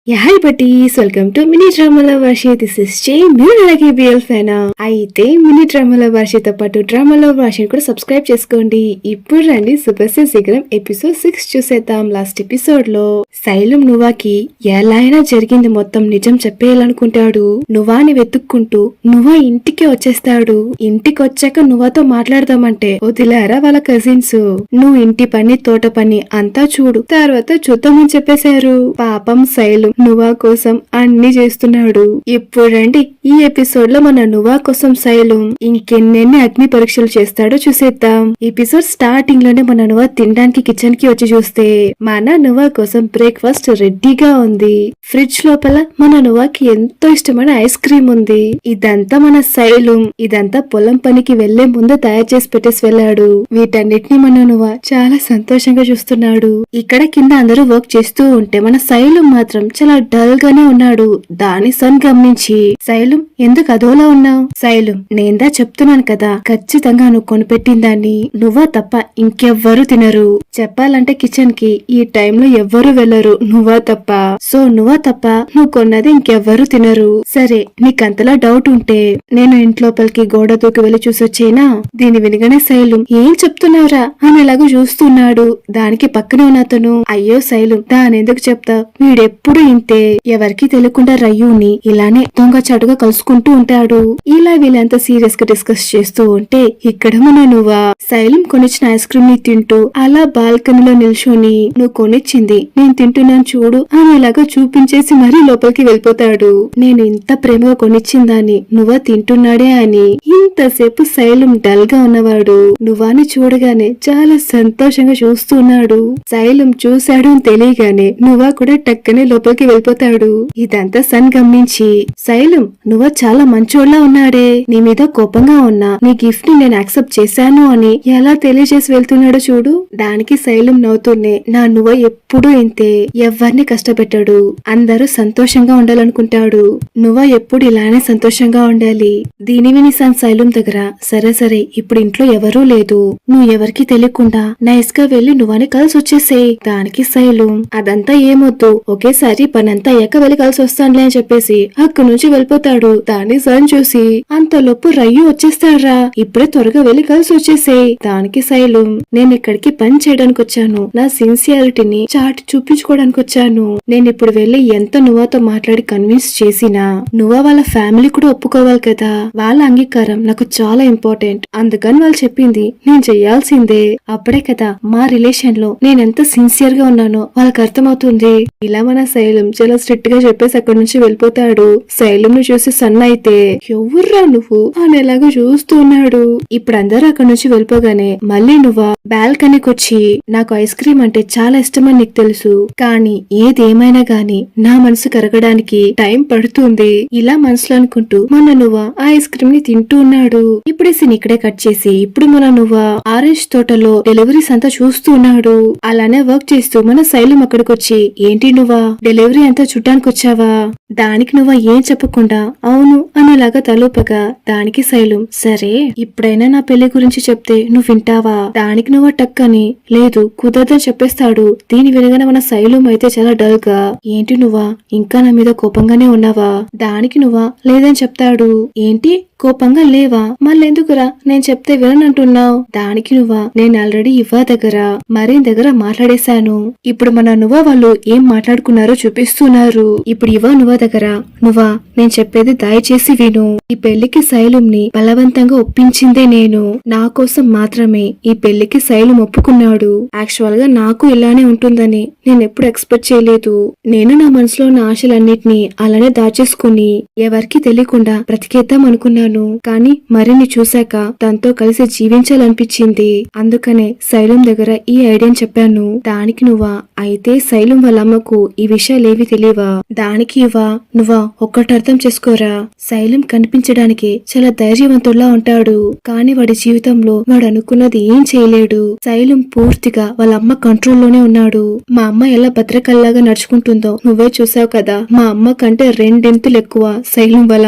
Hi buddies, welcome to mini డ్రామాల వర్షి. This is J. మీరు అలాగే బిఎల్ ఫ్యానా అయితే మినీ డ్రామాల వర్షితో పాటు డ్రామాల వర్షిని కూడా సబ్స్క్రైబ్ చేసుకోండి. ఇప్పుడు రండి శుభస్య శీఘ్రం ఎపిసోడ్ 6 చూసేద్దాం. లాస్ట్ ఎపిసోడ్ లో శైలం నువ్వాకి ఎలా అయినా జరిగింది మొత్తం నిజం చెప్పేయాలనుకుంటాడు. నువ్వాని వెతుక్కుంటూ నువ్వా ఇంటికి వచ్చేస్తాడు. ఇంటికి వచ్చాక నువ్వాతో మాట్లాడదామంటే వదిలారా వాళ్ళ కజిన్స్. నువ్వు ఇంటి పని తోట పని అంతా చూడు, తర్వాత చూద్దామని చెప్పేశారు. పాపం శైలం నువ్వా కోసం అన్ని చేస్తున్నాడు. ఇప్పుడండి ఈ ఎపిసోడ్ లో మన నువ్వా కోసం శైలం ఇంకెన్నెన్ని అగ్ని పరీక్షలు చేస్తాడో చూసేద్దాం. ఎపిసోడ్ స్టార్టింగ్ లోనే మన నువ్వా తినడానికి కిచెన్ కి వచ్చి చూస్తే మన నువ్వా కోసం బ్రేక్ఫాస్ట్ రెడీగా ఉంది. ఫ్రిడ్జ్ లోపల మన నువ్వాకి ఎంతో ఇష్టమైన ఐస్ క్రీమ్ ఉంది. ఇదంతా మన శైలం ఇదంతా పొలం పనికి వెళ్లే ముందు తయారు చేసి పెట్టేసి వెళ్ళాడు. వీటన్నిటిని మన నువ్వా చాలా సంతోషంగా చూస్తున్నాడు. ఇక్కడ కింద అందరూ వర్క్ చేస్తూ ఉంటే మన శైలం మాత్రం చాలా డల్ గానే ఉన్నాడు. దాని సన్ గమనించి శైలం ఎందుకు అదోలా ఉన్నావు? శైలం నేందా చెప్తున్నాను కదా, ఖచ్చితంగా నువ్వు కొనిపెట్టిన దాన్ని నువ్వా తప్ప ఇంకెవ్వరు తినరు. చెప్పాలంటే కిచెన్ కి ఈ టైంలో ఎవ్వరు వెళ్లరు నువ్వా తప్ప. సో నువ్వా తప్ప నువ్వు కొన్నది ఇంకెవ్వరు తినరు. సరే నీకంతలా డౌట్ ఉంటే నేను ఇంట్లోపలికి గోడ దూకి వెళ్లి చూసొచ్చేనా? దీని వినగానే శైలం ఏం చెప్తున్నావురా అనేలాగా చూస్తున్నాడు. దానికి పక్కనే ఉన్న అతను అయ్యో శైలం దానెందుకు చెప్తా, వీడెప్పుడు ఇంతే, ఎవరికి తెలియకుండా రయ్యూని ఇలానే దొంగచాటుగా కలుసుకుంటూ ఉంటాడు. ఇలా వీళ్ళంతా సీరియస్ గా డిస్కస్ చేస్తూ ఉంటే ఇక్కడ మన నువ్వా శైలం కొనిచ్చిన ఐస్ క్రీమ్ ని తింటూ అలా బాల్కనీలో నిల్చొని నువ్వు కొనిచ్చింది నేను తింటున్నాను చూడు అనేలాగా చూపించేసి మరీ లోపలికి వెళ్ళిపోతాడు. నేను ఇంత ప్రేమగా కొనిచ్చిందాన్ని నువ్వా తింటున్నాడే అని. ఇంతసేపు శైలం డల్ గా ఉన్నవాడు నువ్వాని చూడగానే చాలా సంతోషంగా చూస్తున్నాడు. శైలం చూశాడు అని తెలియగానే నువ్వా కూడా టక్కనే లోపలికి వెళ్ళిపోతాడు. ఇదంతా సన్ గమనించి శైలం నువ్వు చాలా మంచోళ్ళ ఉన్నాడే, నీ మీద కోపంగా ఉన్నా నీ గిఫ్ట్ ని నేను యాక్సెప్ట్ చేశాను అని ఎలా తెలియజేసి వెళ్తున్నాడో చూడు. దానికి శైలం నవ్వుతూనే నా నువ్వు ఎప్పుడూ ఇంతే, ఎవరిని కష్టపెట్టాడు, అందరూ సంతోషంగా ఉండాలనుకుంటాడు, నువ్వు ఎప్పుడు ఇలానే సంతోషంగా ఉండాలి. దీని విని సన్ శైలం దగ్గర సరే సరే ఇప్పుడు ఇంట్లో ఎవరూ లేదు, నువ్వు ఎవరికి తెలియకుండా నైస్ గా వెళ్లి నువ్వని కలిసి వచ్చేసేయ్. దానికి శైలం అదంతా ఏమొద్దు, ఒకేసారి పనంతా అయ్యాక వెళ్ళి కలిసి వస్తానులే అని చెప్పేసి అక్కడి నుంచి వెళ్ళిపోతాడు. దాన్ని సన్ చూసి అంతలోపు రయ్యు వచ్చేస్తాడ్రా, ఇప్పుడే త్వరగా వెళ్ళి కలిసి వచ్చేసేయ్. దానికి శైలం నేను ఇక్కడికి పని చేయడానికి వచ్చాను, నా సిన్సియారిటీని చాటి చూపించుకోవడానికి వచ్చాను. నేను ఇప్పుడు వెళ్ళి ఎంత నువ్వాతో మాట్లాడి కన్విన్స్ చేసినా నువ్వా వాళ్ళ ఫ్యామిలీ కూడా ఒప్పుకోవాలి కదా, వాళ్ళ అంగీకారం నాకు చాలా ఇంపార్టెంట్. అందుకని వాళ్ళు చెప్పింది నేను చెయ్యాల్సిందే. అప్పుడే కదా మా రిలేషన్ లో నేనెంత సిన్సియర్ గా ఉన్నానో వాళ్ళకి అర్థమవుతుంది. ఇలా మన శైలం చాలా స్ట్రిక్ట్ గా చెప్పేసి అక్కడి నుంచి వెళ్ళిపోతాడు. శైలం ను చూసి సన్న అయితే ఎవర్రా నువ్వు అనేలాగా చూస్తున్నాడు. ఇప్పుడు అందరూ అక్కడి నుంచి వెళ్ళిపోగానే మళ్ళీ నువ్వా బాల్కనీకి వచ్చి నాకు ఐస్ క్రీమ్ అంటే చాలా ఇష్టమని నీకు తెలుసు, కానీ ఏదేమైనా గాని నా మనసు కరగడానికి టైం పడుతుంది ఇలా మనసులో అనుకుంటూ మన నువ్వా ఆ ఐస్ క్రీమ్ ని తింటూ ఉన్నాడు. ఇప్పుడు సీన్ ఇక్కడే కట్ చేసి ఇప్పుడు మన నువ్వా ఆరెంజ్ తోటలో డెలివరీస్ అంతా చూస్తున్నాడు. అలానే వర్క్ చేస్తూ మన శైలం అక్కడికి వచ్చి ఏంటి నువ్వా డెలివరీ అంతా చుట్టానికి వచ్చావా? దానికి నువ్వా ఏం చెప్పకుండా అవును అనేలాగా తలూపగా దానికి శైలం సరే ఇప్పుడైనా నా పెళ్లి గురించి చెప్తే నువ్వు వింటావా? దానికి నువ్వా టక్కని లేదు కుదరదని చెప్పేస్తాడు. దీని వినగానే మన శైలం అయితే చాలా డల్ గా ఏంటి నువ్వా ఇంకా నా మీద కోపంగానే ఉన్నావా? దానికి నువ్వా లేదని చెప్తాడు. ఏంటి కోపంగా లేవా? మళ్ళెందుకురా నేను చెప్తే విననంటున్నావు? దానికి నువ్వా నేను ఆల్రెడీ ఇవ్వా దగ్గర మరీన్ దగ్గర మాట్లాడేశాను. ఇప్పుడు మన నువ్వా వాళ్ళు ఏం మాట్లాడుకున్నారో చూపిస్తున్నారు. ఇప్పుడు ఇవ్వా నువ్వా దగ్గర నువ్వా నేను చెప్పేది దయచేసి విను. ఈ పెళ్లికి శైలంని బలవంతంగా ఒప్పించిందే నేను. నా కోసం మాత్రమే ఈ పెళ్లికి శైలం ఒప్పుకున్నాడు. యాక్చువల్ గా నాకు ఇలానే ఉంటుందని నేను ఎప్పుడు ఎక్స్పెక్ట్ చేయలేదు. నేను నా మనసులో ఉన్న ఆశలన్నిటినీ అలానే దాచేసుకుని ఎవరికి తెలియకుండా బ్రతికేద్దాం అనుకున్నాను. కానీ మరిన్ని చూశాక తనతో కలిసి జీవించాలనిపించింది. అందుకనే శైలం దగ్గర ఈ ఐడియాని చెప్పాను. దానికి నువ్వా అయితే శైలం వాళ్ళ అమ్మకు ఈ విషయాలేవి తెలియవా? దానికి ఇవ్వా నువ్వా ఒక్కటి అర్థం చేసుకోరా, శైలం కనిపించడానికి చాలా ధైర్యవంతుల్లా ఉంటాడు. కానీ వాడి జీవితంలో వాడు అనుకున్నది ఏం చేయలేడు. శైలం పూర్తిగా వాళ్ళ అమ్మ కంట్రోల్లోనే ఉన్నాడు. మా అమ్మ ఎలా భద్రకల్లాగా నడుచుకుంటుందో నువ్వే చూసావు కదా. మా అమ్మ కంటే రెండింతలు ఎక్కువ శైలం వాళ్ళ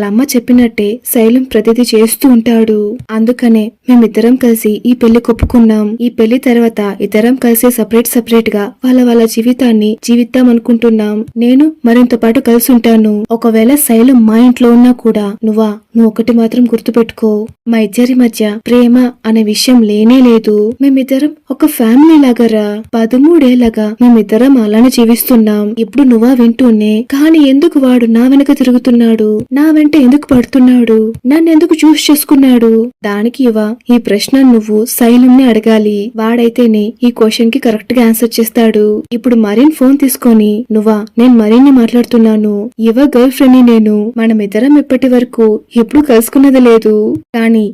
అమ్మ చెప్పినట్టే శైలం ప్రతిదీ చేస్తూ ఉంటాడు. అందుకనే మేమిద్దరం కలిసి ఈ పెళ్లి కొప్పుకున్నాం. ఈ పెళ్లి తర్వాత ఇద్దరం కలిసి సపరేట్ గా వాళ్ళ జీవితాన్ని జీవిద్దాం అనుకుంటున్నాం. నేను మరింత పాటు కలిసి ఉంటాను. ఒకవేళ శైలం మా ఇంట్లో ఉన్నా కూడా నువ్వు ఒకటి మాత్రం గుర్తుపెట్టుకో, మా ఇద్దరి మధ్య ప్రేమ అనే విషయం లేనే లేదు. మేమిద్దరం ఒక ఫ్యామిలీ లాగరా. 13 ఏళ్లగా మేమిద్దరం అలానే జీవిస్తున్నాం. ఇప్పుడు నువ్వా వింటూనే కానీ ఎందుకు వాడు నా వెనక తిరుగుతున్నాడు, నా వెంట ఎందుకు పడుతున్నాడు, నన్నెందుకు చూస్ చేసుకున్నాడు? దానికి ఈ ప్రశ్న నువ్వు శైలంని అడగాలి. వాడైతేనే ఈ క్వశ్చన్ కి కరెక్ట్ గా ఆన్సర్ చేస్తాడు. ఇప్పుడు మరీన్ ఫోన్ తీసుకొని నేను మరీన్ని మాట్లాడుతున్నాను. గర్ల్ ఫ్రెండ్ ని నేను. మనమిద్దరం ఇప్పటి వరకు ఎప్పుడు కలుసుకున్నది లేదు. కానీ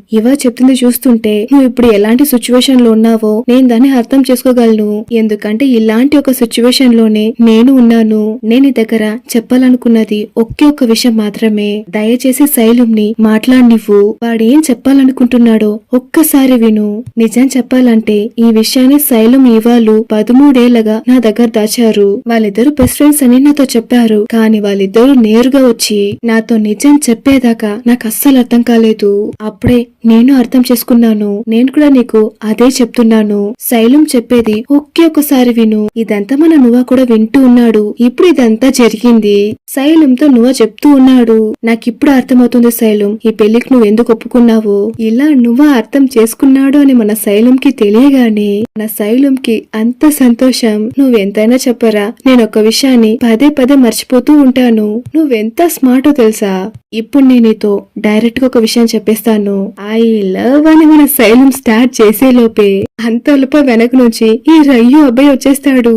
చెప్తుంది చూస్తుంటే నువ్వు ఇప్పుడు ఎలాంటి సిచ్యువేషన్ లో ఉన్నావో నేను దాన్ని అర్థం చేసుకోగలను. ఎందుకంటే ఇలాంటి ఒక సిచ్యువేషన్ లోనే నేను ఉన్నాను. నేను దగ్గర చెప్పాలనుకున్నది ఒకే ఒక విషయం మాత్రమే. దయచేసి శైలంని మాట్లాడినివ్వు. వాడేం చెప్పాలనుకుంటున్నాడో ఒక్కసారి విను. నిజం చెప్పాలంటే ఈ విషయాన్ని శైలం ఇవాళ 13 ఏళ్లగా నా దగ్గర దాచారు. వాళ్ళిద్దరు బెస్ట్ ఫ్రెండ్స్ అని నాతో చెప్పారు. కానీ వాళ్ళిద్దరూ నేరుగా వచ్చి నాతో నిజం చెప్పేదాకా నాకు అస్సలు అర్థం కాలేదు. అప్పుడే నేను అర్థం చేసుకున్నాను. నేను కూడా నీకు అదే చెప్తున్నాను. శైలం చెప్పేది ఒకే ఒకసారి విను. ఇదంతా మన నువ్వా కూడా వింటూ ఉన్నాడు. ఇప్పుడు ఇదంతా జరిగింది శైలంతో నువ్వు చెప్తూ ఉన్నాడు. నాకిప్పుడు అర్థమవుతుంది శైలం, ఈ పెళ్లికి నువ్వు ఎందుకు ఒప్పుకున్నావో. ఇలా నువ్వా అర్థం చేసుకున్నాడు అని మన శైలంకి తెలియగానే మన శైలంకి అంత సంతోషం. నువ్వెంతైనా చెప్పరా, నేను ఒక విషయాన్ని పదే మర్చిపోతూ ఉంటాను. నువ్వెంత స్మార్టో తెలుసా. ఇప్పుడు నేను నీతో డైరెక్ట్ గా ఒక విషయం చెప్పేస్తాను. ఐ లవ్ అని మన శైలం స్టార్ట్ చేసే లోపే అంతలోప వెనక నుంచి ఈ రయ్యు అబ్బాయి వచ్చేస్తాడు.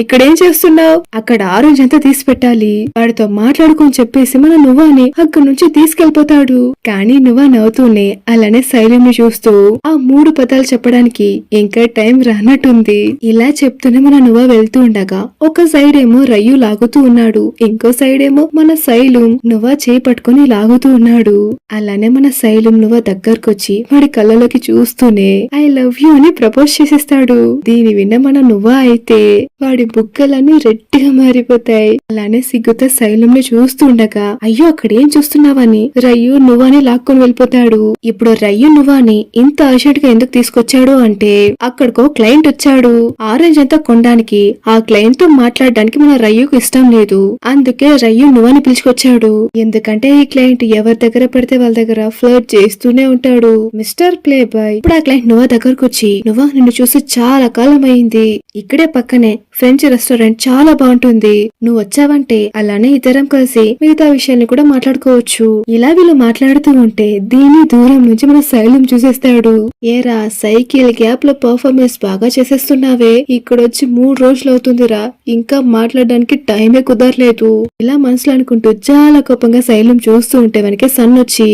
ఇక్కడేం చేస్తున్నావు? అక్కడ ఆరెంజ్ అంతా తీసి పెట్టాలి, వాడితో మాట్లాడుకొని చెప్పేసి మన నువ్వాని అక్కడి నుంచి తీసుకెళ్లిపోతాడు. కానీ నువ్వా నవ్వుతూనే అలానే శైలం ని చూస్తూ ఆ 3 పదాలు చెప్పడానికి ఇంకా టైం రానట్టుంది. ఇలా చెప్తూనే మన నువ్వా వెళ్తూ ఉండగా ఒక సైడ్ ఏమో రయ్యు లాగుతూ ఉన్నాడు, ఇంకో సైడ్ ఏమో మన శైలం నువ్వా చేయి పట్టుకుని లాగుతూ ఉన్నాడు. అలానే మన శైలం నువ్వా దగ్గరకొచ్చి వాడి కళ్ళలోకి చూస్తూనే ఐ లవ్ యూ అని ప్రపోజ్ చేసేస్తాడు. దీని విన్న మన నువ్వా అయితే వాడి బుగ్గలన్నీ రెడ్డిగా మారిపోతాయి. అలానే సిగ్గుతో శైలంని చూస్తూ ఉండగా అయ్యో అక్కడేం చూస్తున్నావని రయ్యు నువ్వాని లాక్కొని వెళ్ళిపోతాడు. ఇప్పుడు రయ్యు నువ్వాని ఇంత అర్జెంట్ గా ఎందుకు తీసుకొచ్చాడు అంటే అక్కడికో క్లయింట్ వచ్చాడు. ఆరెంజ్ అంతా కొనడానికి. ఆ క్లయింట్ తో మాట్లాడడానికి మన రయ్యుకు ఇష్టం లేదు. అందుకే రయ్యు నువ్వాని పిలుచుకొచ్చాడు. ఎందుకంటే ఈ క్లయింట్ ఎవరి దగ్గర పడితే వాళ్ళ దగ్గర ఫ్లర్ట్ చేస్తూనే ఉంటాడు. Mister play boy. ఇప్పుడు ఆ క్లయింట్ నువ్వా దగ్గరకు వచ్చి నువ్వా నిన్ను చూసి చాలా కాలం అయింది. ఇక్కడే పక్కనే ఫ్రెంచ్ రెస్టారెంట్ చాలా బాగుంటుంది, నువ్వు వచ్చావంటే అలానే ఇద్దరం కలిసి మిగతా విషయాన్ని కూడా మాట్లాడుకోవచ్చు. ఇలా వీళ్ళు మాట్లాడుతూ ఉంటే దీని దూరం నుంచి మన శైలం చూసేస్తాడు. ఏరా సైకిల్ గ్యాప్ లో పర్ఫార్మెన్స్ బాగా చేసేస్తున్నావే, ఇక్కడొచ్చి 3 రోజులు అవుతుందిరా, ఇంకా మాట్లాడడానికి టైమే కుదరలేదు. ఇలా మనసులో అనుకుంటూ చాలా కోపంగా శైలం చూస్తూ ఉంటే వెనకే సన్ వచ్చి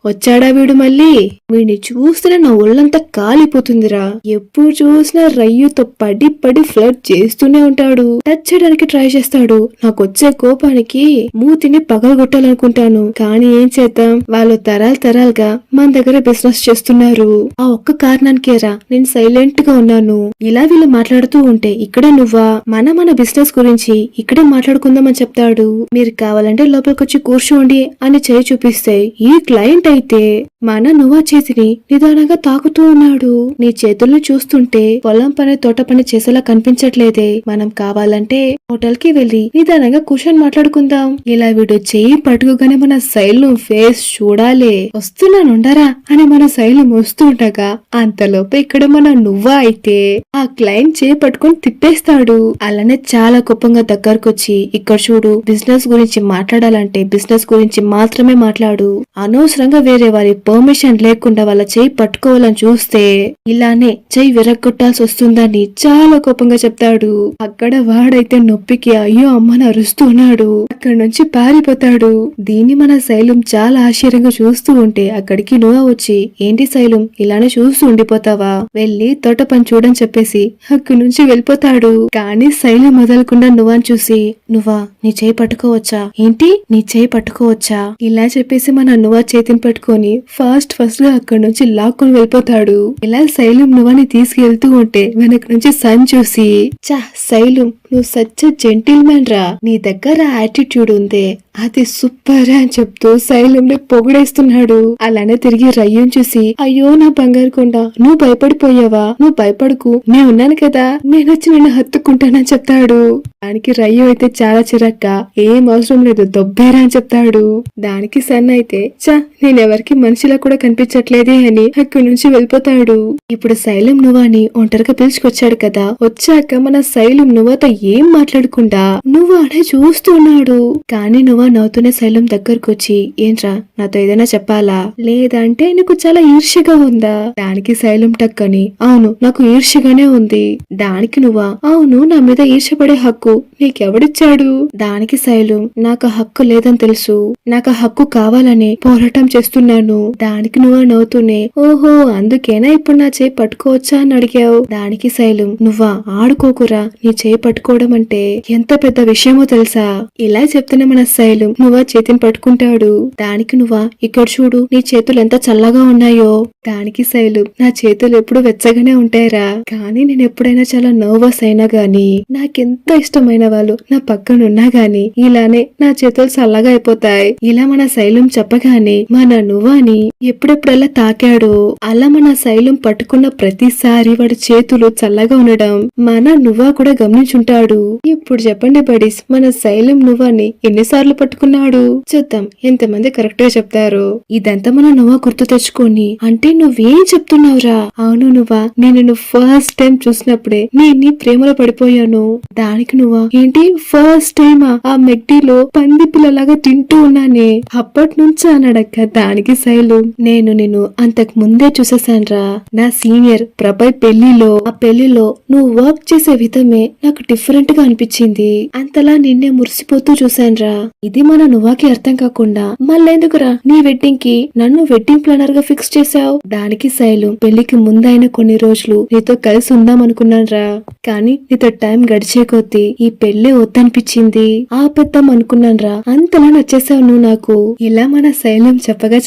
వచ్చాడా వీడు మళ్ళీ, వీడిని చూస్తే నా ఒళ్ళంతా కాలిపోతుందిరా, ఎప్పుడు చూసినా రయ్యుతో పడి ఫ్లర్ట్ చేస్తూనే ఉంటాడు, టచ్ చేయడానికి ట్రై చేస్తాడు. నాకొచ్చే కోపానికి మూతిని పగలగొట్టాలనుకుంటాను. కానీ ఏం చేద్దాం, వాళ్ళు తరాలుగా మన దగ్గర బిజినెస్ చేస్తున్నారు. ఆ ఒక్క కారణానికేరా నేను సైలెంట్ గా ఉన్నాను. ఇలా వీళ్ళు మాట్లాడుతూ ఉంటే ఇక్కడే నువ్వా మన బిజినెస్ గురించి ఇక్కడే మాట్లాడుకుందామని చెప్తాడు. మీరు కావాలంటే లోపలికొచ్చి కూర్చోండి అని చేయి చూపిస్తే ఈ క్లయింట్ అయితే మన నువ్వా చేతిని నిదానంగా తాకుతూ ఉన్నాడు. నీ చేతుల్ని చూస్తుంటే పొలం పని తోట పని చేసేలా కనిపించట్లేదే, మనం కావాలంటే హోటల్ కి వెళ్లి నిదానంగా కూర్చొని మాట్లాడుకుందాం. ఇలా వీడు చేయి పట్టుకోగానే మన శైలం ఫేస్ చూడాలే. వస్తున్నానుండరా అని మన శైలం వస్తూ ఉండగా అంతలోపు ఇక్కడ మన నువ్వా అయితే ఆ క్లయింట్ చేయి పట్టుకొని తిప్పేస్తాడు. అలానే చాలా కోపంగా దగ్గరకొచ్చి ఇక్కడ చూడు, బిజినెస్ గురించి మాట్లాడాలంటే బిజినెస్ గురించి మాత్రమే మాట్లాడు, అనవసరంగా వేరే వారి పర్మిషన్ లేకుండా వాళ్ళ చేయి పట్టుకోవాలని చూస్తే ఇలానే చేయి విరగ్గొట్టాల్సి వస్తుందని చాలా కోపంగా చెప్తాడు. అక్కడ వాడైతే నొప్పికి అయ్యో అమ్మని అరుస్తున్నాడు. అక్కడి నుంచి పారిపోతాడు. దీన్ని మన శైలం చాలా ఆశ్చర్యంగా చూస్తూ ఉంటే అక్కడికి నువ్వు వచ్చి ఏంటి శైలం ఇలానే చూస్తూ ఉండిపోతావా, వెళ్ళి తోట పని చూడని చెప్పేసి అక్కడి నుంచి వెళ్ళిపోతాడు. కానీ శైలం వదలకుండా నువ్వని చూసి నువ్వా నీ చేయి పట్టుకోవచ్చా, ఏంటి నీ చేయి పట్టుకోవచ్చా ఇలా చెప్పేసి మన నువ్వా చేతిని పట్టుకొని ఫాస్ట్ గా అక్కడి నుంచి లాక్కొని వెళ్ళిపోతాడు. ఇలా శైలం నువ్వని తీసుకెళ్తూ ఉంటే వెనక నుంచి సన్ చూసి చా శైలం నువ్వు సచ్ జెంటిల్ మ్యాన్ రా, నీ దగ్గర యాటిట్యూడ్ ఉందే అది సూపర్ అని చెప్తూ శైలం ని పొగిడేస్తున్నాడు. అలానే తిరిగి రయ్యం చూసి అయ్యో నా బంగారు కొండ నువ్వు భయపడిపోయావా, నువ్వు భయపడకు నేను ఉన్నాను కదా, నేను వచ్చి నిన్ను హత్తుకుంటానని చెప్తాడు. దానికి రయ్యం అయితే చాలా చిరక్క ఏం అవసరం లేదు దొబ్బేరా అని చెప్తాడు. దానికి సన్ అయితే చా నేనెవరికి మనిషిలా కూడా కనిపించట్లేదే అని అక్కడి నుంచి వెళ్ళిపోతాడు. ఇప్పుడు శైలం నువ్వాని ఒంటరిగా పిలుచుకొచ్చాడు కదా, వచ్చాక మన శైలం నువ్వుతో ఏం మాట్లాడకుండా నువ్వు అనే చూస్తున్నాడు. కానీ నువ్వు నవ్వుతూనే శైలం దగ్గరకు వచ్చి ఏంట్రా నాతో ఏదైనా చెప్పాలా, లేదంటే నీకు చాలా ఈర్ష్యగా ఉందా. దానికి శైలం టక్కని అవును నాకు ఈర్ష్యగానే ఉంది. దానికి నువ్వా అవును నా మీద ఈర్ష్యపడే హక్కు నీకెవడిచ్చాడు. దానికి శైలం నాకు హక్కు లేదని తెలుసు, నాకు హక్కు కావాలని పోరాటం చేస్తున్నాను. దానికి నువ్వు నవ్వుతూనే ఓహో అందుకేనా ఇప్పుడు నా చేయి పట్టుకోవచ్చా అని అడిగావు. దానికి శైలం నువ్వా ఆడుకోకురా, నీ చేయి పట్టుకోవడం అంటే ఎంత పెద్ద విషయమో తెలుసా. ఇలా చెప్తున్న మన శైలం నువ్వా చేతిని పట్టుకుంటాడు. దానికి నువ్వా ఇక్కడ చూడు నీ చేతులు ఎంత చల్లగా ఉన్నాయో. దానికి శైలం నా చేతులు ఎప్పుడు వెచ్చగానే ఉంటాయిరా, కానీ నేను ఎప్పుడైనా చాలా నర్వస్ అయినా గాని నాకెంత ఇష్టమైన వాళ్ళు నా పక్కన ఉన్నా గాని ఇలానే నా చేతులు చల్లగా అయిపోతాయి. ఇలా మన శైలం చెప్పగానే మన నువ్వాని ఎప్పుడెప్పుడల్లా తాకాడో అలా మన శైలం పట్టుకున్న ప్రతిసారి వాడి చేతులు చల్లగా ఉండడం మన నువ్వా కూడా గమనించుంటాడు. ఇప్పుడు చెప్పండి బడీస్ మన శైలం నువ్వాని ఎన్నిసార్లు పట్టుకున్నాడు చూద్దాం ఎంతమంది కరెక్ట్ గా చెప్తారు. ఇదంతా మన నువ్వా గుర్తు తెచ్చుకొని అంటే నువ్వేం చెప్తున్నావురా, అవును నువ్వా నేను ఫస్ట్ టైం చూసినప్పుడే నేను ప్రేమలో పడిపోయాను. దానికి నువ్వా ఏంటి ఫస్ట్ టైమా, ఆ మెగ్డీలో పంది పిల్లలాగా తింటూ ఉన్నానే అప్పటి నుంచి అన్నాడక్క. దానికి శైలం నేను అంతకు ముందే చూసేసాన్రా, నా సీనియర్ ప్రభయ్ పెళ్లిలో, ఆ పెళ్లిలో నువ్వు వర్క్ చేసే విధమే నాకు డిఫరెంట్ గా అనిపించింది, అంతలా నిన్నే మురిసిపోతూ చూసాన్రా. ఇది మన నువ్వాకి అర్థం కాకుండా మళ్ళెందుకురా నీ వెడ్డింగ్ కి నన్ను వెడ్డింగ్ ప్లానర్ గా ఫిక్స్ చేసావు. దానికి శైలం పెళ్లికి ముందైన కొన్ని రోజులు నీతో కలిసి ఉందాం అనుకున్నాన్రా, కానీ నీతో టైం గడిచే కొద్దీ ఈ పెళ్లి వద్దనిపించింది, ఆపేద్దాం అనుకున్నాన్రా, అంతలా నచ్చేసావు నువ్వు నాకు. ఇలా మన శైలం చెప్పగా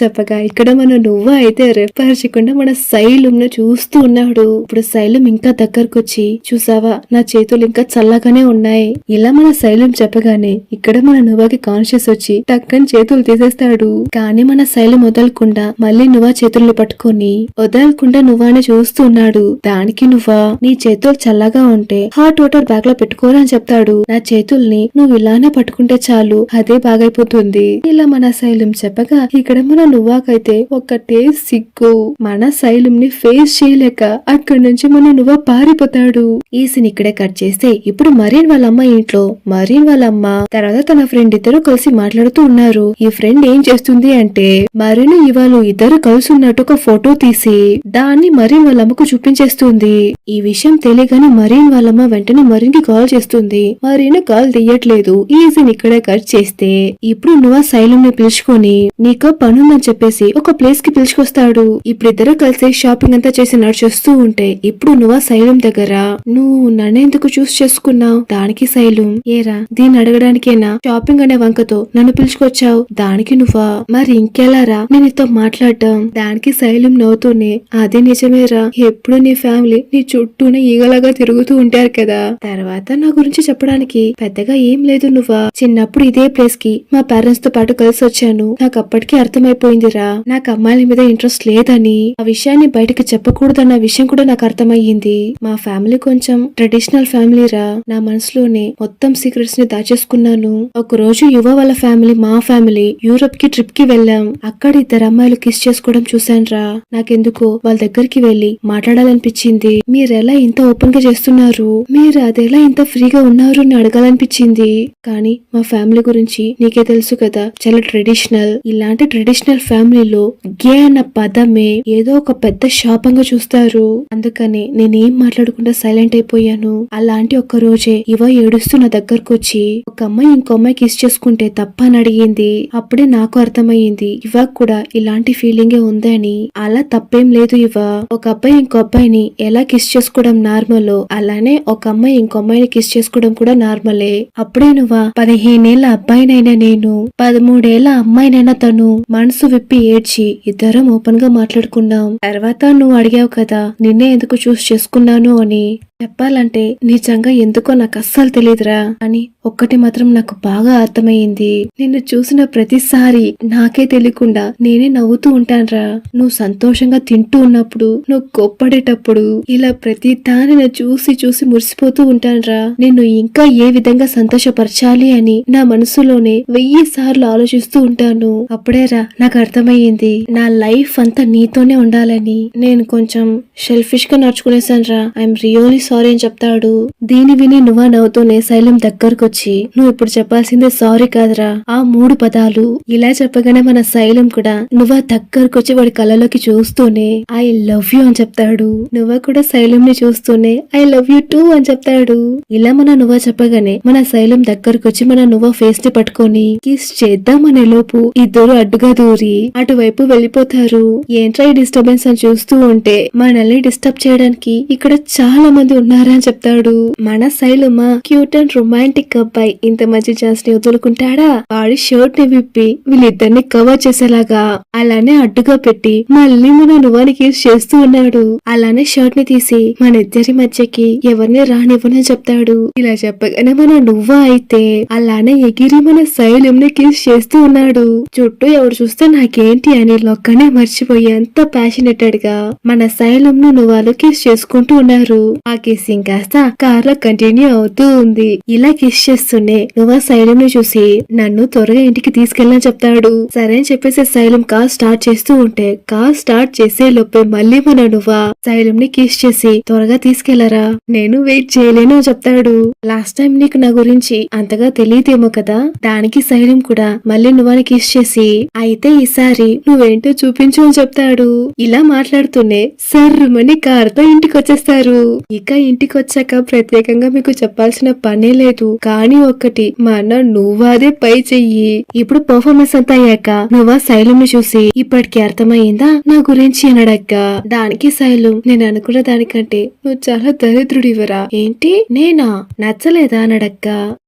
ఇక్కడ మన నువ్వా అయితే రెప్పర్చకుండా మన శైలం ను చూస్తూ ఉన్నాడు. ఇప్పుడు శైలం ఇంకా దగ్గరకు వచ్చి చూసావా నా చేతులు ఇంకా చల్లగానే ఉన్నాయి. ఇలా మన శైలం చెప్పగానే ఇక్కడ మన నువ్వాకి కాన్షియస్ వచ్చి టక్కని చేతులు తీసేస్తాడు. కానీ మన శైలం వదలకుండా మళ్ళీ నువ్వా చేతుల్లో పట్టుకొని వదలకుండా నువ్వానే చూస్తూ ఉన్నాడు. దానికి నువ్వా నీ చేతులు చల్లగా ఉంటే హాట్ వాటర్ బ్యాగ్ లో పెట్టుకోరా అని చెప్తాడు. నా చేతుల్ని నువ్వు ఇలానే పట్టుకుంటే చాలు అదే బాగైపోతుంది. ఇలా మన శైలం చెప్పగా ఇక్కడ మన నువ్వాకైతే ఒకటే సిగ్గు. మన శైలం ని ఫేస్ చేయలేక అక్కడి నుంచి మన నువ్వా పారిపోతాడు. ఈ సీన్ ఇక్కడే కట్ చేస్తే ఇప్పుడు మరీన్ వాళ్ళ అమ్మ ఇంట్లో మరీన్ వాళ్ళ అమ్మ తర్వాత తన ఫ్రెండ్ ఇద్దరు కలిసి మాట్లాడుతూ ఉన్నారు. ఈ ఫ్రెండ్ ఏం చేస్తుంది అంటే మరీన్ ఇవాళ ఇద్దరు కలిసి ఉన్నట్టు ఒక ఫోటో తీసి దాన్ని మరీన్ వాళ్ళ అమ్మకు చూపించేస్తుంది. ఈ విషయం తెలియగానే మరీన్ వాళ్ళమ్మ వెంటనే మరీన్ కి కాల్ చేస్తుంది. మరీన్ కాల్ తీయట్లేదు. ఈ సీన్ ఇక్కడే కట్ చేస్తే ఇప్పుడు నువ్వా శైలం ని పిలుచుకొని నీకో పనుందని చెప్పేసి ఒక ప్లేస్ కి పిలుచుకొస్తాడు. ఇప్పుడు ఇద్దరు కలిసి షాపింగ్ అంతా చేసి నడిచొస్తూ ఉంటే ఇప్పుడు నువ్వా శైలం దగ్గర నువ్వు నన్నెందుకు చూస్ చేసుకున్నావు. దానికి శైలం ఏరా దీన్ని అడగడానికేనా షాపింగ్ అనే వంకతో నన్ను పిలుచుకొచ్చావు. దానికి నువ్వా మరి ఇంకెలారా నేను నీతో మాట్లాడటం. దానికి శైలం నవ్వుతూనే అదే నిజమేరా, ఎప్పుడు నీ ఫ్యామిలీ నీ చుట్టూనే ఈగలాగా తిరుగుతూ ఉంటారు కదా. తర్వాత నా గురించి చెప్పడానికి పెద్దగా ఏం లేదు నువ్వా, చిన్నప్పుడు ఇదే ప్లేస్ కి మా పేరెంట్స్ తో పాటు కలిసి వచ్చాను. నాకు అప్పటికే అర్థమైపోయిందిరా నాకు అమ్మాయిల మీద ఇంట్రెస్ట్ లేదని, ఆ విషయాన్ని బయటకు చెప్పకూడదన్న విషయం కూడా నాకు అర్థమయ్యింది. మా ఫ్యామిలీ కొంచెం ట్రెడిషనల్ ఫ్యామిలీరా, నా మనసులోనే మొత్తం సీక్రెట్స్ ని దాచేసుకున్నాను. ఒక రోజు యువ వాళ్ళ ఫ్యామిలీ మా ఫ్యామిలీ యూరోప్ కి ట్రిప్ కి వెళ్ళాం. అక్కడ ఇద్దరు అమ్మాయిలు కిస్ చేసుకోవడం చూశానురా. నాకెందుకో వాళ్ళ దగ్గరికి వెళ్లి మాట్లాడాలనిపించింది. మీరెలా ఇంత ఓపెన్ గా చేస్తున్నారు, మీరు అదెలా ఇంత ఫ్రీగా ఉన్నారు అని అడగాలనిపించింది. కానీ మా ఫ్యామిలీ గురించి నీకే తెలుసు కదా, చాలా ట్రెడిషనల్. ఇలాంటి ట్రెడిషనల్ ఫ్యామిలీలో గే అన్న పదమే ఏదో ఒక పెద్ద శాపంగా చూస్తారు. అందుకని నేనేం మాట్లాడకుండా సైలెంట్ అయిపోయాను. అలాంటి ఒక్క రోజే ఇవ ఏడుస్తూ నా దగ్గరకు వచ్చి ఒక అమ్మాయి ఇంకో అమ్మాయి కిస్ చేసుకుంటే తప్ప అని అడిగింది. అప్పుడే నాకు అర్థమయ్యింది ఇవ కూడా ఇలాంటి ఫీలింగే ఉందని. అలా తప్పేం లేదు ఇవ. ఒక అబ్బాయి ఇంకో అబ్బాయిని ఎలా కిస్ చేసుకోవడం నార్మల్, అలానే ఒక అమ్మాయి ఇంకో అమ్మాయిని కిస్ చేసుకోవడం కూడా నార్మలే. అప్పుడే నువ్వా 15 ఏళ్ల అబ్బాయినైనా నేను, 13 ఏళ్ల అమ్మాయినైనా తను మనసు విప్పి ఏడ్చి ఇద్దరం ఓపెన్ గా మాట్లాడుకున్నాం. తర్వాత నువ్వు అడిగావు కదా నిన్నే ఎందుకు చూస్ చేసుకున్నాను అని. చెప్పాలంటే నిజంగా ఎందుకో నాకు అస్సలు తెలియదురా. అని ఒక్కటి మాత్రం నాకు బాగా అర్థమయ్యింది. నిన్ను చూసిన ప్రతిసారి నాకే తెలియకుండా నేనే నవ్వుతూ ఉంటానురా. నువ్వు సంతోషంగా తింటూ ఉన్నప్పుడు, నువ్వు కోప్పడేటప్పుడు ఇలా ప్రతి దానిని చూసి చూసి మురిసిపోతూ ఉంటానురా. నిన్ను ఇంకా ఏ విధంగా సంతోషపరచాలి అని నా మనసులోనే 1000 సార్లు ఆలోచిస్తూ ఉంటాను. అప్పుడేరా నాకు అర్థమయ్యింది నా లైఫ్ అంతా నీతోనే ఉండాలని. నేను కొంచెం షెల్ఫిష్ గా నడుచుకునేసానురా. ఐఎమ్ రియల్లీ సారీ అని చెప్తాడు. దీని విని నువ్వా నవ్వుతూనే శైలం దగ్గరకొచ్చి నువ్వు ఇప్పుడు చెప్పాల్సిందే సారీ కాదురా, ఆ 3 పదాలు. ఇలా చెప్పగానే మన శైలం కూడా నువ్వా దగ్గరకొచ్చి వాడి కళ్ళలోకి చూస్తూనే ఐ లవ్ యూ అని చెప్తాడు. నువ్వా కూడా శైలం ని చూస్తూనే ఐ లవ్ యూ టూ అని చెప్తాడు. ఇలా మన నువ్వా చెప్పగానే మన శైలం దగ్గరకొచ్చి మన నువ్వా ఫేస్ ని పట్టుకొని కిస్ చేద్దామనే లోపు ఇద్దరు అడ్డుగా దూరి అటువైపు వెళ్లిపోతారు. ఏంట్రా ఈ డిస్టర్బెన్స్ అని చూస్తూ ఉంటే మనల్ని డిస్టర్బ్ చేయడానికి ఇక్కడ చాలా మంది ఉన్నారా అని చెప్తాడు. మన శైలమా క్యూట్ అండ్ రొమాంటిక్ అబ్బాయి ఇంత మంచి ఛాన్స్ ని వదులుకుంటాడా? వాడి షర్ట్ ని విప్పి వీళ్ళిద్దరిని కవర్ చేసేలాగా అలానే అడ్డుగా పెట్టి మళ్ళీ మన నువ్వాని కిస్ చేస్తూ ఉన్నాడు. అలానే షర్ట్ ని తీసి మన ఇద్దరి మధ్యకి ఎవరిని రానివ్వనని చెప్తాడు. ఇలా చెప్పగానే మన నువ్వా అయితే అలానే ఎగిరి మన శైలం ని కిస్ చేస్తూ ఉన్నాడు. చుట్టూ ఎవరు చూస్తే నాకేంటి అని లొక్కనే మర్చిపోయి అంత ప్యాషనేటెడ్ గా మన శైలం ను నువ్వాలు కిస్ చేసుకుంటూ ఉన్నారు. ఆ కిస్సింగ్ కాస్త కార్ లో కంటిన్యూ అవుతూ ఉంది. ఇలా కిస్ చేస్తూనే నువ్వా శైలం ని చూసి నన్ను త్వరగా ఇంటికి తీసుకెళ్ళని చెప్తాడు. సరే అని చెప్పేసి శైలం కార్ స్టార్ట్ చేస్తూ ఉంటే కార్ స్టార్ట్ చేసే లోపే మళ్ళీ మన నువ్వా శైలం ని కిస్ చేసి త్వరగా తీసుకెళ్లరా, నేను వెయిట్ చేయలేను అని చెప్తాడు. లాస్ట్ టైం నీకు నా గురించి అంతగా తెలియదేమో కదా. దానికి శైలం కూడా మళ్ళీ నువ్వాని కిస్ చేసి అయితే ఈసారి నువ్వేంటో చూపించు అని చెప్తాడు. ఇలా మాట్లాడుతూనే సర్రమని కారుతో ఇంటికి వచ్చేస్తారు. ఇక ఇంటికి వచ్చాక ప్రత్యేకంగా మీకు చెప్పాల్సిన పనే లేదు. కానీ ఒక్కటి మన నువ్వాదే పై చెయ్యి. ఇప్పుడు పర్ఫార్మెన్స్ అంతా అయ్యాక నువ్వా శైలం ని చూసి ఇప్పటికి అర్థమైందా నా గురించి అనడక్క. దానికి శైలం నేను అనుకున్న దానికంటే నువ్వు చాలా దరిద్రుడివరా. ఏంటి నేనా నచ్చలేదా అనడక్క.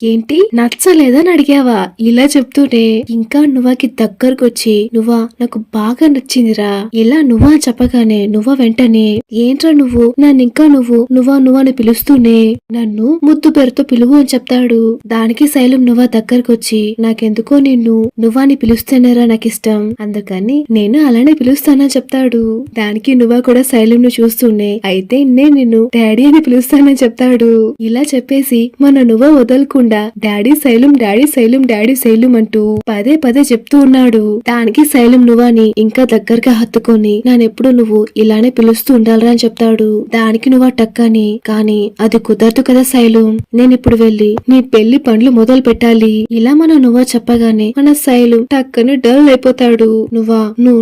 ఏంటి నచ్చలేదా అని అడిగావా? ఇలా చెప్తూనే ఇంకా నువ్వాకి దగ్గరకొచ్చి నువ్వా నాకు బాగా నచ్చిందిరా. ఇలా నువ్వా చెప్పగానే నువ్వా వెంటనే ఏంట్రా నువ్వు నన్ను ఇంకా నువ్వు అని పిలుస్తూనే నన్ను ముద్దు పేరుతో పిలువు అని చెప్తాడు. దానికి శైలం నువ్వా దగ్గరకొచ్చి నాకెందుకో నిన్ను నువ్వాని పిలుస్తేనేరా నాకు ఇష్టం, అందుకని నేను అలానే పిలుస్తానని చెప్తాడు. దానికి నువ్వా కూడా శైలం ను చూస్తూనే అయితే నేను నిన్ను డాడీ అని పిలుస్తానని చెప్తాడు. ఇలా చెప్పేసి మన నువ్వా వదలకుండా డాడీ శైలం డాడీ శైలం డాడీ శైలం అంటూ పదే పదే చెప్తూ ఉన్నాడు. దానికి శైలం నువ్వాని ఇంకా దగ్గరగా హత్తుకొని నానెప్పుడు నువ్వు ఇలానే పిలుస్తూ ఉండాలరా అని చెప్తాడు. దానికి నువ్వా టక్కని కానీ అది కుదరదు కదా శైలం, నేనిప్పుడు వెళ్లి నీ పెళ్లి పనులు మొదలు పెట్టాలి. ఇలా మన నువ్వా చెప్పగానే మన శైలం టక్కని డల్ అయిపోతాడు. నువ్వు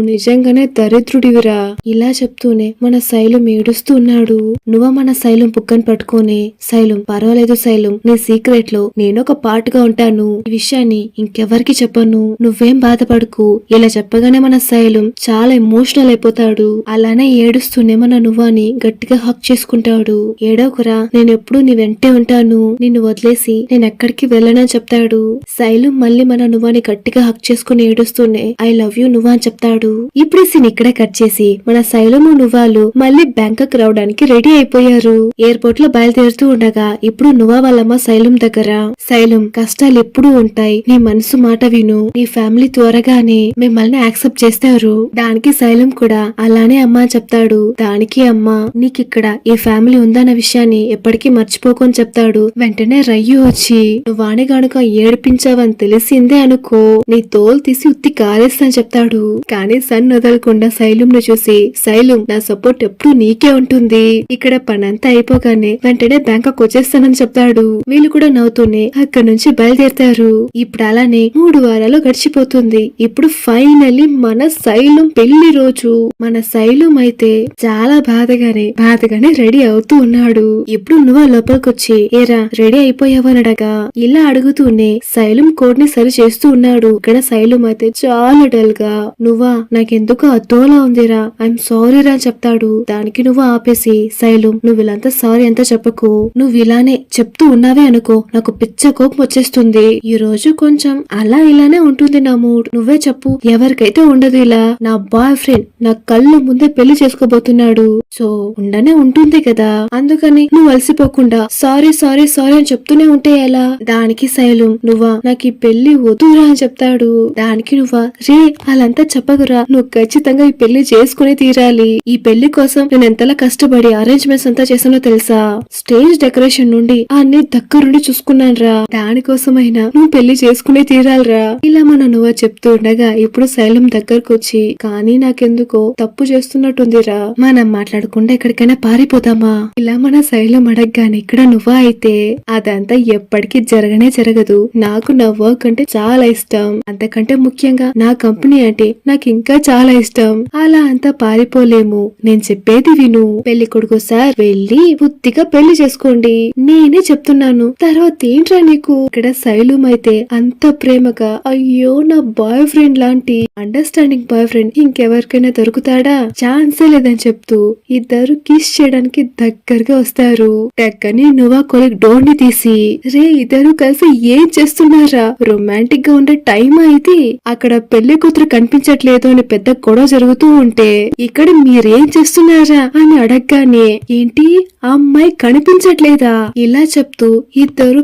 నిజంగానే దరిద్రుడివిరా. ఇలా చెప్తూనే మన శైలం ఏడుస్తూ ఉన్నాడు. నువ్వా మన శైలం బుక్కని పట్టుకొని శైలం పర్వాలేదు శైలం, నీ సీక్రెట్ లో నేనొక పార్ట్ గా ఉంటాను, ఈ విషయాన్ని ఇంకెవరికి చెప్పను, నువ్వేం బాధపడకు. ఇలా చెప్పగానే మన శైలం చాలా ఎమోషనల్ అయిపోతాడు. అలానే ఏడుస్తూనే మన నువ్వాని గట్టిగా హక్ చేసుకుంటాడు. ఏడవకురా, నేనెప్పుడు నీ వెంటే ఉంటాను, నిన్ను వదిలేసి నేనెక్కడికి వెళ్ళనని చెప్తాడు. శైలం మళ్ళీ మన నువ్వాని గట్టిగా హక్ చేసుకుని ఏడుస్తూనే ఐ లవ్ యూ నువ్వా అని చెప్తాడు. ఇప్పుడు సీన్ ఇక్కడే కట్ చేసి మన శైలము నువ్వాలు మళ్ళీ బ్యాంకాక్ రావడానికి రెడీ అయిపోయారు. ఎయిర్పోర్ట్ లో బయలుదేరుతూ ఉండగా ఇప్పుడు నువ్వా వాళ్ళమ్మ శైలం దగ్గర శైలం కష్టాలు ఎప్పుడూ ఉంటాయి, నీ మనసు మాట విను, నీ ఫ్యామిలీ త్వరగానే మిమ్మల్ని యాక్సెప్ట్ చేస్తారు. దానికి శైలం కూడా అలానే అమ్మ అని చెప్తాడు. దానికి అమ్మ నీకిక్కడ ఈ ఫ్యామిలీ ఉందా చెప్పాన విషయాన్ని ఎప్పటికీ మర్చిపోకు అని చెప్తాడు. వెంటనే రయ్యు వచ్చి నువ్వాని గనుక ఏడిపించావని తెలిసిందే అనుకో నీ తోలు తీసి ఉత్తి కారేస్తాని చెప్తాడు. కానీ సన్ వదలకుండా శైలుం ను చూసి శైలుం నా సపోర్ట్ ఎప్పుడు నీకే ఉంటుంది. ఇక్కడ పనంతా అయిపోగానే వెంటనే బ్యాంకాక్ వచ్చేస్తానని చెప్తాడు. వీళ్ళు కూడా నవ్వుతూనే అక్కడి నుంచి బయలుదేరతారు. ఇప్పుడు అలానే 3 వారాలు గడిచిపోతుంది. ఇప్పుడు ఫైనల్లీ మన శైలుం పెళ్లి రోజు. మన శైలుం అయితే చాలా బాధగానే రెడీ అవుతూ ఉన్నాడు. ఇప్పుడు నువ్వు లోపలికొచ్చి ఏరా రెడీ అయిపోయావని అడగా ఇలా అడుగుతూనే శైలుం కోడ్ ని సరి చేస్తూ ఉన్నాడు. ఇక్కడ శైలుం అయితే చాలా డల్ గా నువ్వా నాకెందుకు అద్దోలా ఉందిరా ఐఎమ్ సారీ రా అని చెప్తాడు. దానికి నువ్వు ఆపేసి శైలుం నువ్వు ఇలాంతా సారీ అంతా చెప్పకు, నువ్వు ఇలానే చెప్తూ ఉన్నావే అనుకో నాకు పిచ్చ కోపం వచ్చేస్తుంది. ఈ రోజు కొంచెం అలా ఇలానే ఉంటుంది నా మూడ్. నువ్వే చెప్పు ఎవరికైతే ఉండదు ఇలా. నా బాయ్ ఫ్రెండ్ నా కళ్ళు ముందే పెళ్లి చేసుకోబోతున్నాడు. సో ఉండనే ఉంటుంది కదా, అందుకని నువ్వు అలసిపోకుండా సారీ సారీ సారీ అని చెప్తూనే ఉంటే ఎలా. దానికి శైలుం నువ్వా నాకు ఈ పెళ్లి వద్దురా అని చెప్తాడు. దానికి నువ్వా రే అలాంతా చెప్పకురా, నువ్వు ఖచ్చితంగా ఈ పెళ్లి చేసుకుని తీరాలి. ఈ పెళ్లి కోసం నేను ఎంతలా కష్టపడి అరేంజ్మెంట్స్ అంతా చేసానో తెలుసా. స్టేజ్ డెకరేషన్ నుండి అన్ని దగ్గరుండి చూసుకున్నాను రా. దానికోసమైనా నువ్వు పెళ్లి చేసుకునే తీరాలిరా. ఇలా మన నువ్వు చెప్తూ ఉండగా ఇప్పుడు శైలం దగ్గరకు వచ్చి కానీ నాకెందుకో తప్పు చేస్తున్నట్టుందిరా, మనం మాట్లాడకుండా ఎక్కడికైనా పారిపోతామా. ఇలా మన శైలం అడగగానే ఇక్కడ నువ్వా అయితే అదంతా ఎప్పటికీ జరగదు. నాకు నా వర్క్ అంటే చాలా ఇష్టం, అంతకంటే ముఖ్యంగా నా కంపెనీ అంటే నాకు ఇంకా చాలా ఇష్టం. అలా అంతా పారిపోలేము, నేను చెప్పేది విను. పెళ్లి కొడుకు సార్ వెళ్ళి బుద్ధిగా పెళ్లి చేసుకోండి, నేనే చెప్తున్నాను. తర్వాత ఏంట్రా నీకు. ఇక్కడ శైలం అయితే అంత ప్రేమగా అయ్యో నా బాయ్ ఫ్రెండ్ లాంటి అండర్స్టాండింగ్ బాయ్ ఫ్రెండ్ ఇంకెవరికైనా దొరుకుతాడా, ఛాన్సే లేదని చెప్తూ ఇద్దరు కిస్ చేయడానికి దగ్గరగా వస్తారు. టక్కని నువ్వా కొలిక్ డోర్ ని తీసి రే ఇద్దరు కలిసి ఏం చేస్తున్నారా, రొమాంటిక్ గా ఉండే టైం అయితే. అక్కడ పెళ్లి కూతురు కనిపించట్లేదు అని పెద్ద గొడవ జరుగుతూ ఉంటే ఇక్కడ మీరేం చేస్తున్నారా అని అడగగానే ఏంటి ఆ అమ్మాయి కనిపించట్లేదా ఇలా చెప్తూ ఇద్దరు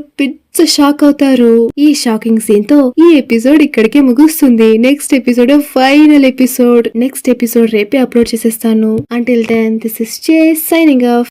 షాక్ అవుతారు. ఈ షాకింగ్ సీన్ తో ఈ ఎపిసోడ్ ఇక్కడికే ముగుస్తుంది. Next episode final episode. Next episode రేపే అప్లోడ్ చేసేస్తాను. Until then this is Jay signing of.